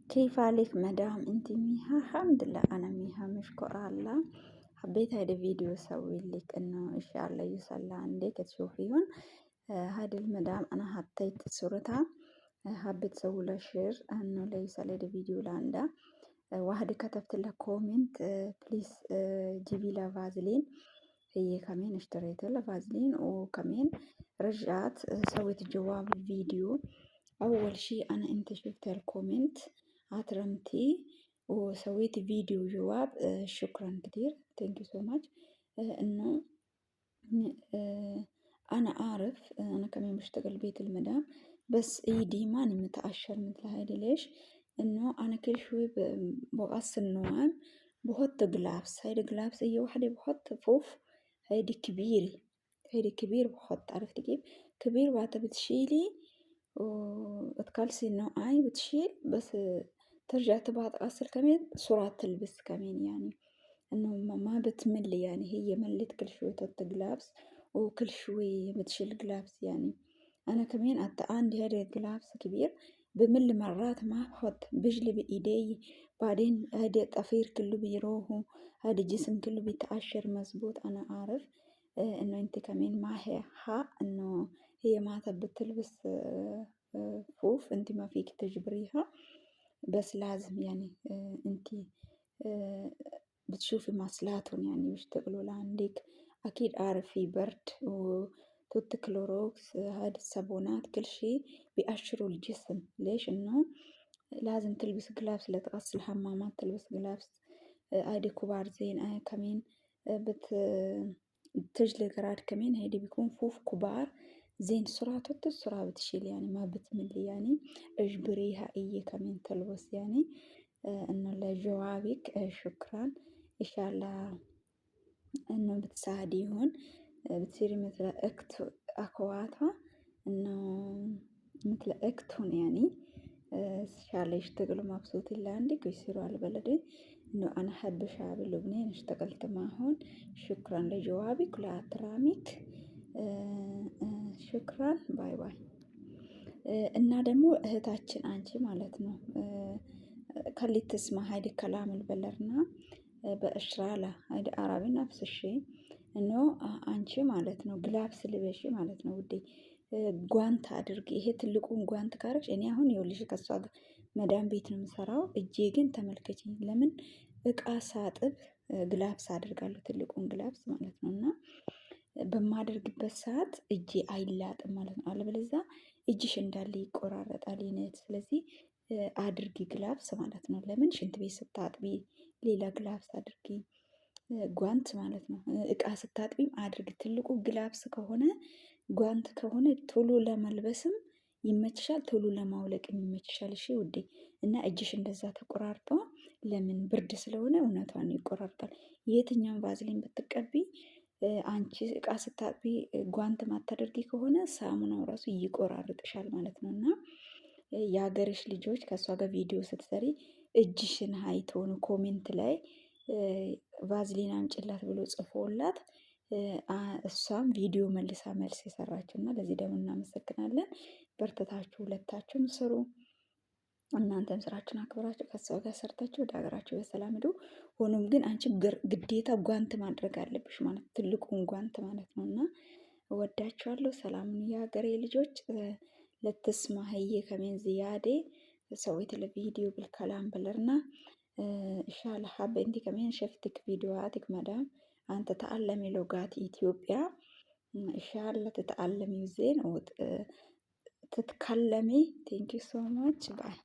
كيف عليك مدام انت ميها؟ الحمد لله انا ميها مشكورة الله. حبيت هذا الفيديو اسوي لك انه ان شاء الله يوصل لعندك تشوفيهم. هذه المدام انا حطيت صورتها. حبيت اسوي لها شير انه ليوصل هذا الفيديو لعندها. واحدة كتبت لها كومنت بليز جيبي لها فازلين. هي كمان اشتريت لها فازلين وكمان رجعت سويت جواب الفيديو. اول شيء انا انت شفت الكومنت عطرمتي وسويت فيديو جواب. شكرا كتير thank you so much. انه انا اعرف انا كمان بشتغل بيت المدام بس ايدي ماني متقشر مثل هيدي. ليش؟ انه انا كل شوي بقص النوام بحط جلافس. هيدي جلافس هي وحدة بحط فوف. هيدي كبيرة. هيدي كبير بحط عرفتي كيف كبير وقتها بتشيلي وتكلسي النوعاي بتشيل بس ترجع تبعد غسل كمان سرعة تلبس كمان يعني انه ما بتمل يعني. هي ملت كل شوي تحط جلافز وكل شوي بتشيل جلافز يعني. انا كمان عندي هذا جلافز كبير بمل مرات ما بحط بجلي بايدي بعدين هذا الطفير كله بيروحوا هذا الجسم كله بيتعشر مزبوط. انا اعرف انه انت كمان معها حق انه هي ما تبي تلبس فوف. انت ما فيك تجبريها بس لازم يعني انت بتشوفي مصلاتهم يعني بيشتغلوا لعندك. أكيد أعرف في برد وتوت كلوروكس هاد الصابونات كل شي بيقشروا الجسم. ليش؟ إنه لازم تلبس جلافز لتغسل الحمامات تلبس جلافز. هادي كبار زين. كمان بتجلي الجراد كمان هيدي بيكون فوف كبار زين سرعة توت السرعة بتشيل يعني ما بتملي يعني. اجبريها ايه كمان تلبس يعني. انه لجوابك شكرا. ان شاء الله انه بتساعديهن بتصيري مثل اخواتها انه مثل اختهم يعني. ان شاء الله يشتغلوا مبسوطين لعندك ويصيروا على بلدي. انه انا حابة شعب لبنان اشتغلت معهم. شكرا لجوابك ولاحترامك. شكرا باي باي. እና ደግሞ እህታችን አንቺ ማለት ነው ከሊት ትስማ ሀይድ ከላም ልበለርና በእሽራላ ሀይድ አራቢ ነፍስሽ እኖ አንቺ ማለት ነው ግላብስ ልበሺ ማለት ነው ውዴ። ጓንት አድርጊ። ይሄ ትልቁን ጓንት ካረግሽ እኔ አሁን ይኸውልሽ ከሷ መዳም ቤት ነው የምሰራው። እጄ ግን ተመልከችኝ ለምን እቃ ሳጥብ ግላብስ አድርጋለሁ ትልቁን ግላብስ ማለት ነው። እና በማደርግበት ሰዓት እጄ አይላጥም ማለት ነው። አለበለዚያ እጅሽ እንዳለ ይቆራረጣል የኔት። ስለዚህ አድርጊ ግላብስ ማለት ነው። ለምን ሽንት ቤት ስታጥቢ ሌላ ግላብስ አድርጊ። ጓንት ማለት ነው። እቃ ስታጥቢም አድርጊ። ትልቁ ግላብስ ከሆነ ጓንት ከሆነ ቶሎ ለመልበስም ይመችሻል ቶሎ ለማውለቅም ይመችሻል። እሺ ውዴ። እና እጅሽ እንደዛ ተቆራርጦ ለምን ብርድ ስለሆነ እውነቷን ይቆራርጣል። የትኛውን ቫዝሊን ብትቀቢ አንቺ እቃ ስታጥቢ ጓንት ማታደርጊ ከሆነ ሳሙናው ራሱ ይቆራርጥሻል ማለት ነው። እና የሀገርሽ ልጆች ከእሷ ጋር ቪዲዮ ስትሰሪ እጅሽን አይቶ ነው ኮሜንት ላይ ቫዝሊን አምጪላት ብሎ ጽፎላት እሷም ቪዲዮ መልሳ መልስ የሰራችው እና ለዚህ ደግሞ እናመሰግናለን። በርተታችሁ ሁለታችሁም ስሩ። እናንተም ስራችሁን አክብራችሁ ከሷ ጋር ሰርታችሁ ወደ ሀገራችሁ በሰላም ሂዱ። ሆኖም ግን አንቺ ግዴታ ጓንት ማድረግ አለብሽ ማለት ትልቁን ጓንት ማለት ነው። እና እወዳችኋለሁ። ሰላሙን የሀገሬ ልጆች ለትስማ ህዬ ከሜን ዝያዴ ሰዊት ለቪዲዮ بالكلام بلرنا ان شاء الله حابة انت كمان شفتك فيديوهاتك مدام انت تتعلمي لغات اثيوبيا ان شاء الله تتعلمي زين وتتكلمي. thank you so much. bye.